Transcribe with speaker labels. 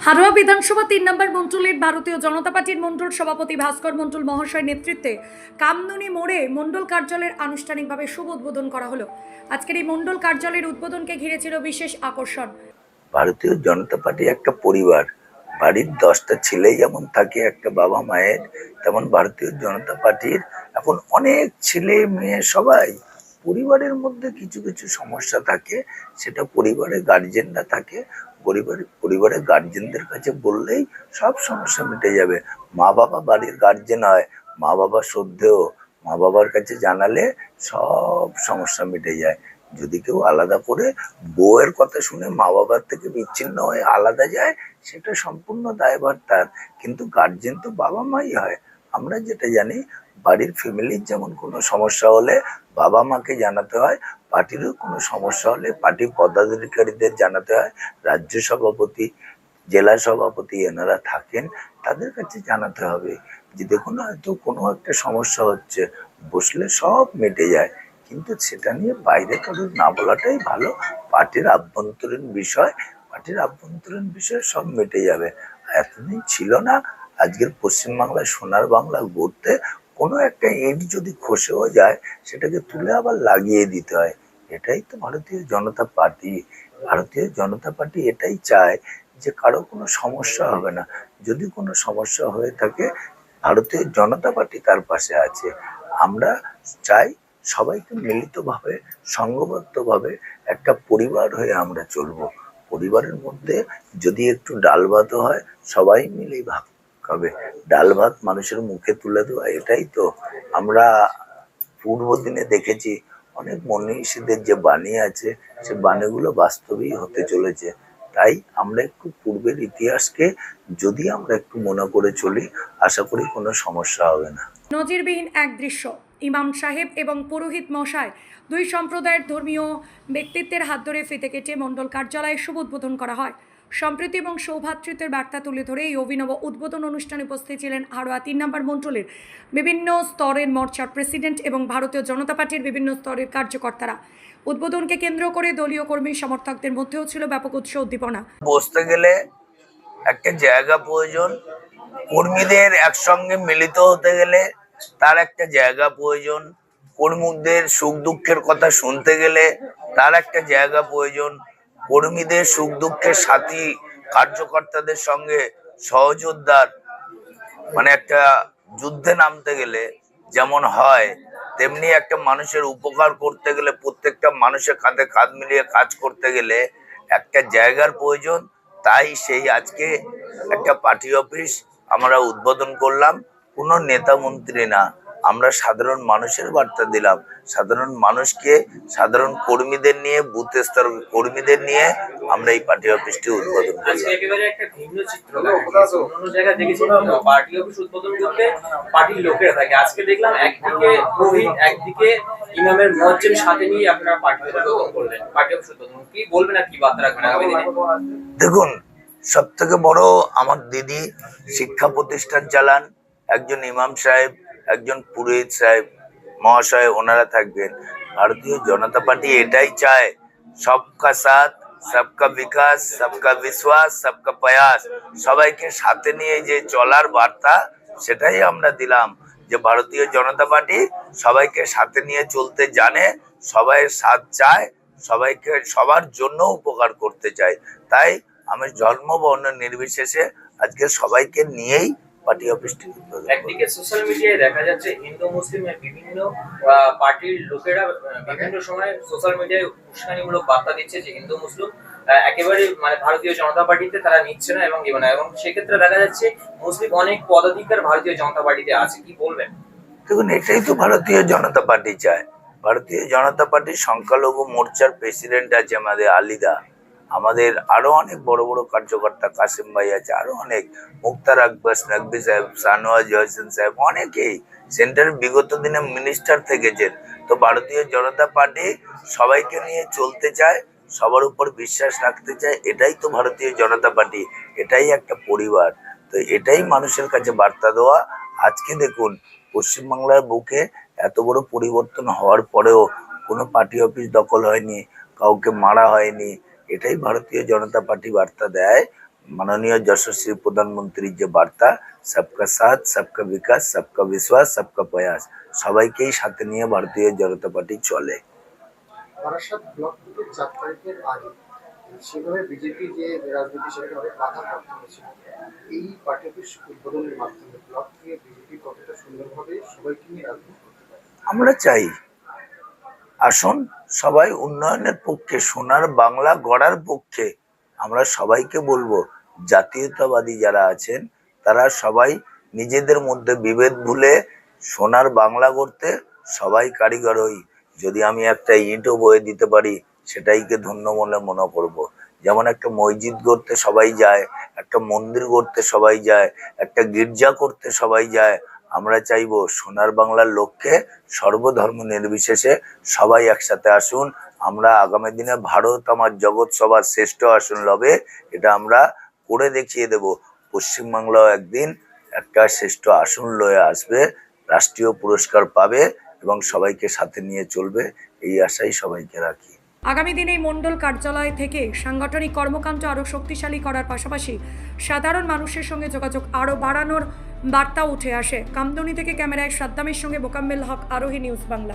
Speaker 1: হারোয়া বিধানসভা ৩ নম্বর মণ্ডলের ভারতীয় জনতা পার্টির মণ্ডল সভাপতি ভাস্কর মণ্ডল মহাশয়ের নেতৃত্বে কামদুনি মোড়ে মণ্ডল কার্যালয়ের আনুষ্ঠানিকভাবে শুভ উদ্বোধন করা হলো। আজকের এই মণ্ডল কার্যালয়ের উদ্বোধনকে ঘিরে ছিল বিশেষ আকর্ষণ।
Speaker 2: ভারতীয় জনতা পার্টি একটা পরিবার। বাড়ির 10টা ছেলে যেমন থাকে একটা বাবা মায়ের, তেমন ভারতীয় জনতা পার্টির এখন অনেক ছেলে মেয়ে সবাই পরিবারের মধ্যে কিছু কিছু সমস্যা থাকে, সেটা পরিবারের গার্জেনরা থাকে। পরিবারের গার্জেনদের কাছে বললেই সব সমস্যা মিটে যাবে। মা বাবা বাড়ির গার্জেন হয়, মা বাবা শ্রদ্ধেয়, মা বাবার কাছে জানালে সব সমস্যা মিটে যায়। যদি কেউ আলাদা করে বউয়ের কথা শুনে মা বাবার থেকে বিচ্ছিন্ন হয়ে আলাদা যায়, সেটা সম্পূর্ণ দায়ভার তার, কিন্তু গার্জেন তো বাবা মাই হয়। আমরা যেটা জানি, বাড়ির ফ্যামিলির যেমন কোনো সমস্যা হলে বাবা মাকে জানাতে হয়, পার্টিরও কোনো সমস্যা হলে পার্টি পদাধিকারীদের জানাতে হয়। রাজ্য সভাপতি, জেলা সভাপতি এনারা থাকেন, তাদের কাছে জানাতে হবে যে দেখুন হয়তো কোনো একটা সমস্যা হচ্ছে, বসলে সব মিটে যায়। কিন্তু সেটা নিয়ে বাইরে কারোর না বলাটাই ভালো। পার্টির আভ্যন্তরীণ বিষয়, পার্টির আভ্যন্তরীণ বিষয় সব মিটে যাবে। এতদিন ছিল না, আজকের পশ্চিমবাংলায় সোনার বাংলা গড়তে কোনো একটা ইট যদি খসেও যায়, সেটাকে তুলে আবার লাগিয়ে দিতে হয়। এটাই তো ভারতীয় জনতা পার্টি। ভারতীয় জনতা পার্টি এটাই চায় যে কারো কোনো সমস্যা হবে না। যদি কোনো সমস্যা হয়ে থাকে, ভারতীয় জনতা পার্টি তার পাশে আছে। আমরা চাই সবাইকে মিলিতভাবে, সংঘবদ্ধভাবে একটা পরিবার হয়ে আমরা চলবো। পরিবারের মধ্যে যদি একটু ডাল ভাতও হয়, সবাই মিলেই ভাগ খাবে। ডাল ভাত মানুষের মুখে তুলে দেওয়া, এটাই তো আমরা পূর্ব দিনে দেখেছি। অনেক মনীষীদের যে বাণী আছে, সে বাণীগুলো বাস্তবেই হতে চলেছে। তাই আমরা একটু পূর্বের ইতিহাসকে যদি আমরা একটু মনে করে চলি, আশা করি কোনো সমস্যা হবে না।
Speaker 1: নজিরবিহীন এক দৃশ্য, ইমাম সাহেব এবং পুরোহিত মশাই দুই সম্প্রদায়ের ধর্মীয় ব্যক্তিত্বের হাত ধরে ফিতে কেটে মণ্ডল কার্যালয়ের শুভ উদ্বোধন করা হয়। সম্প্রীতি এবং সৌভ্রাতৃত্বের বার্তা তুলে ধরে এই অভিনব উদ্বোধন অনুষ্ঠানে উপস্থিত ছিলেন হারোয়া ৩ নম্বর মণ্ডলের বিভিন্ন স্তরের মোর্চার প্রেসিডেন্ট এবং ভারতীয় জনতা পার্টির বিভিন্ন স্তরের কার্যকর্তারা। উদ্বোধনকে কেন্দ্র করে দলীয় কর্মী সমর্থকদের মধ্যেও ছিল ব্যাপক উৎসাহ উদ্দীপনা।
Speaker 2: বসতে গেলে একটা জায়গা প্রয়োজন, কর্মীদের একসঙ্গে মিলিত হতে গেলে তার একটা জায়গা প্রয়োজন, কর্মীদের সুখ দুঃখের কথা শুনতে গেলে তার একটা জায়গা প্রয়োজন, কর্মীদের সুখ দুঃখের সাথী কার্যকর্তাদের সঙ্গে সহযোদ্ধার মানে একটা যুদ্ধে নামতে গেলে যেমন হয়, তেমনি একটা মানুষের উপকার করতে গেলে, প্রত্যেকটা মানুষের কাঁধে কাঁধ মিলিয়ে কাজ করতে গেলে একটা জায়গার প্রয়োজন। তাই সেই আজকে একটা পার্টি অফিস আমরা উদ্বোধন করলাম। কোনো নেতা মন্ত্রী না, আমরা সাধারণ মানুষের বার্তা দিলাম। সাধারণ মানুষকে, সাধারণ কর্মীদের নিয়ে, বুথ স্তর কর্মীদের নিয়ে আমরা এই পার্টি অফিসটি উদ্বোধন করলাম।
Speaker 3: একেবারে একটা ভিন্ন চিত্র দেখা গেছে। অন্য জায়গায় দেখেছি পার্টি অফিস উদ্বোধন করতে পার্টির লোকেরা থাকে, আজকে দেখলাম একদিকে পুরোহিত, একদিকে ইমামের মুয়াজ্জিন সাথে নিয়ে আপনারা পার্টি উদ্বোধন করলেন। পার্টি অফিস উদ্বোধন কি বলবেন আর কি বার্তা রাখবেন আগামী দিনে?
Speaker 2: দেখুন, সব থেকে বড় আমার দিদি শিক্ষা প্রতিষ্ঠান চালান, একজন ইমাম সাহেব, একজন পুরোহিত সাহেব মহাশয় ওনারা থাকবেন। ভারতীয় জনতা পার্টি এটাই চায়, সবকা সাথ, সবকা বিকাশ, সবকা বিশ্বাস, সবকা প্রয়াস। সবাইকে সাথে নিয়ে যে চলার বার্তা, সেটাই আমরা দিলাম যে ভারতীয় জনতা পার্টি সবাইকে সাথে নিয়ে চলতে জানে, সবাই সাথ চায়, সবাইকে সবার জন্য উপকার করতে চায়। তাই আমি জন্ম বর্ণ নির্বিশেষে আজকে সবাইকে নিয়েই পার্টি অফিসটি উদ্বোধন।
Speaker 3: একদিকে সোশ্যাল মিডিয়ায় দেখা যাচ্ছে হিন্দু মুসলিমের বিভিন্ন পার্টির লোকেরা বিভিন্ন সময় সোশ্যাল মিডিয়ায় উস্কানিমূলক বার্তা দিচ্ছে যে হিন্দু মুসলিম একেবারে মানে ভারতীয় জনতা পার্টিতে তারা নিচ্ছে না এবং এবং সেক্ষেত্রে দেখা যাচ্ছে মুসলিম অনেক পদাধিকার ভারতীয় জনতা পার্টিতে আছে, কি বলবেন?
Speaker 2: দেখুন, এটাই তো ভারতীয় জনতা পার্টি চায়। ভারতীয় জনতা পার্টির সংখ্যালঘু মোর্চার প্রেসিডেন্ট আছে আমাদের আলিদা, আমাদের আরো অনেক বড় বড় কার্যকর্তা কাসিম ভাই আছে, আরো অনেক, মুক্তার আকবর নকবি সাহেব, শাহনওয়াজ হোসেন সাহেব, অনেকেই সেন্টারের বিগত দিনে মিনিস্টার থেকেছেন। তো ভারতীয় জনতা পার্টি সবাইকে নিয়ে চলতে চায়, সবার উপর বিশ্বাস রাখতে চায়। এটাই তো ভারতীয় জনতা পার্টি, এটাই একটা পরিবার। তো এটাই মানুষের কাছে বার্তা দেওয়া। আজকে দেখুন, পশ্চিমবাংলার বুকে এত বড় পরিবর্তন হওয়ার পরেও কোনো পার্টি অফিস দখল হয়নি, কাউকে মারা হয়নি। এটাই ভারতীয় জনতা পার্টি বার্তা দেয়। মাননীয় যশস্বী প্রধানমন্ত্রীর যে বার্তা, সবকা সাথ সবকা বিকাশ সবকা বিশ্বাস সবকা প্রয়াস, সবাইকেই সাথে নিয়ে ভারতীয় জনতা পার্টি চলে।
Speaker 4: বারাসাত ব্লক থেকে 4 তারিখের আগে সেভাবে বিজেপি যে রাজনীতি সেভাবে বাধাপ্রাপ্ত হয়েছিল, এই পার্টি অফিস উদ্বোধনের মাধ্যমে ব্লক থেকে বিজেপি কতটা সুন্দরভাবে সবাইকে নিয়ে রাজনীতি করতে পারে।
Speaker 2: আমরা চাই আসুন সবাই উন্নয়নের পক্ষে, সোনার বাংলা গড়ার পক্ষে। আমরা সবাইকে বলবো, জাতীয়তাবাদী যারা আছেন তারা সবাই নিজেদের মধ্যে বিভেদ ভুলে সোনার বাংলা গড়তে সবাই কারিগর হই। যদি আমি একটা ইটও বয়ে দিতে পারি, সেটাইকে ধন্য বলে মনে করব। যেমন একটা মসজিদ গড়তে সবাই যায়, একটা মন্দির গড়তে সবাই যায়, একটা গির্জা করতে সবাই যায়। আমরা চাইবো সোনার বাংলার লক্ষ্যে সর্বধর্ম নির্বিশেষে সবাই একসাথে আসুন। আমরা আগামী দিনে ভারত আমার জগৎ সবার শ্রেষ্ঠ আসন লবে, এটা আমরা করে দেখিয়ে দেব। পশ্চিমবাংলাও একদিন একটা শ্রেষ্ঠ আসন লয়ে আসবে, রাষ্ট্রীয় পুরস্কার পাবে এবং সবাইকে সাথে নিয়ে চলবে, এই আশাই সবাইকে রাখি।
Speaker 1: আগামী দিনে এই মণ্ডল কার্যালয় থেকে সাংগঠনিক কর্মকাণ্ড আরও শক্তিশালী করার পাশাপাশি সাধারণ মানুষের সঙ্গে যোগাযোগ আরও বাড়ানোর বার্তা উঠে আসে। কামদুনি থেকে ক্যামেরায় সাদ্দামের সঙ্গে মোকাম্মেল হক, আরোহী নিউজ বাংলা।